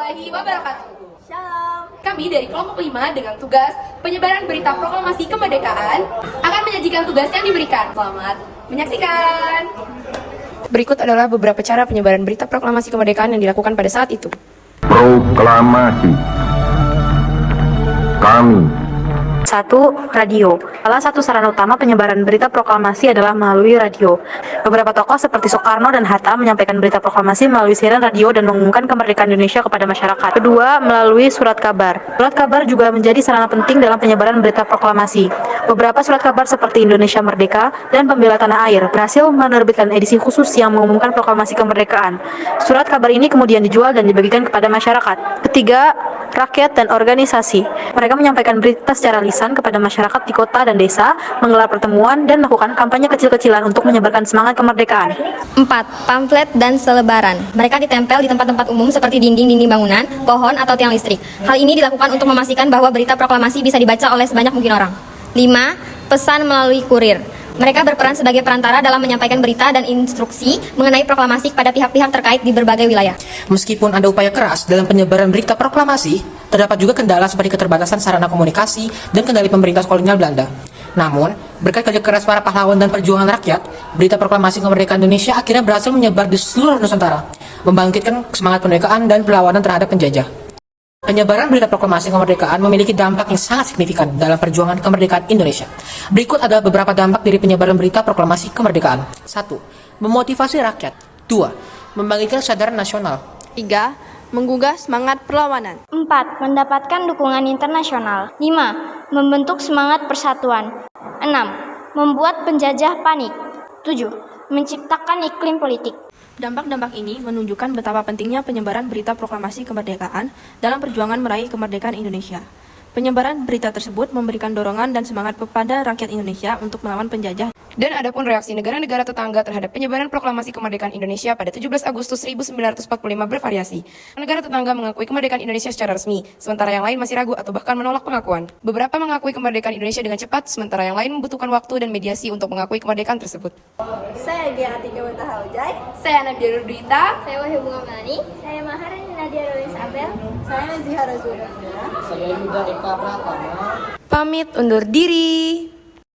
warahmatullahi wabarakatuh. Shalom. Kami dari kelompok 5 dengan tugas penyebaran berita proklamasi kemerdekaan akan menyajikan tugas yang diberikan. Selamat menyaksikan. Berikut adalah beberapa cara penyebaran berita proklamasi kemerdekaan yang dilakukan pada saat itu. Proklamasi. Kami. 1. Radio. Salah satu sarana utama penyebaran berita proklamasi adalah melalui radio. Beberapa tokoh seperti Soekarno dan Hatta menyampaikan berita proklamasi melalui siaran radio dan mengumumkan kemerdekaan Indonesia kepada masyarakat. Kedua, melalui surat kabar. Surat kabar juga menjadi sarana penting dalam penyebaran berita proklamasi. Beberapa surat kabar seperti Indonesia Merdeka dan Pembela Tanah Air berhasil menerbitkan edisi khusus yang mengumumkan proklamasi kemerdekaan. Surat kabar ini kemudian dijual dan dibagikan kepada masyarakat. Ketiga, rakyat dan organisasi. Mereka menyampaikan berita secara lisan kepada masyarakat di kota dan desa, menggelar pertemuan, dan melakukan kampanye kecil-kecilan untuk menyebarkan semangat kemerdekaan. 4. Pamflet dan selebaran. Mereka ditempel di tempat-tempat umum seperti dinding-dinding bangunan, pohon, atau tiang listrik. Hal ini dilakukan untuk memastikan bahwa berita proklamasi bisa dibaca oleh sebanyak mungkin orang. 5. Pesan melalui kurir. Mereka berperan sebagai perantara dalam menyampaikan berita dan instruksi mengenai proklamasi kepada pihak-pihak terkait di berbagai wilayah. Meskipun ada upaya keras dalam penyebaran berita proklamasi, terdapat juga kendala seperti keterbatasan sarana komunikasi dan kendali pemerintah kolonial Belanda. Namun, berkat kerja keras para pahlawan dan perjuangan rakyat, berita proklamasi kemerdekaan Indonesia akhirnya berhasil menyebar di seluruh Nusantara, membangkitkan semangat kemerdekaan dan perlawanan terhadap penjajah. Penyebaran berita proklamasi kemerdekaan memiliki dampak yang sangat signifikan dalam perjuangan kemerdekaan Indonesia. Berikut adalah beberapa dampak dari penyebaran berita proklamasi kemerdekaan. 1. Memotivasi rakyat. 2. Membangkitkan kesadaran nasional. 3. Menggugah semangat perlawanan. 4. Mendapatkan dukungan internasional. 5. Membentuk semangat persatuan. 6. Membuat penjajah panik. 7. Menciptakan iklim politik. Dampak-dampak ini menunjukkan betapa pentingnya penyebaran berita proklamasi kemerdekaan dalam perjuangan meraih kemerdekaan Indonesia. Penyebaran berita tersebut memberikan dorongan dan semangat kepada rakyat Indonesia untuk melawan penjajah. Dan adapun reaksi negara-negara tetangga terhadap penyebaran proklamasi kemerdekaan Indonesia pada 17 Agustus 1945 bervariasi. Negara tetangga mengakui kemerdekaan Indonesia secara resmi, sementara yang lain masih ragu atau bahkan menolak pengakuan. Beberapa mengakui kemerdekaan Indonesia dengan cepat, sementara yang lain membutuhkan waktu dan mediasi untuk mengakui kemerdekaan tersebut. Saya Gia Atika Wataha Ujai. Saya Nadia Nurdita. Saya Wahyu Bunga Melani. Saya Maharani Nadia Rolis Abel. Saya Nazihara Zura. Saya Yuda Eka Pratama. Pamit undur diri.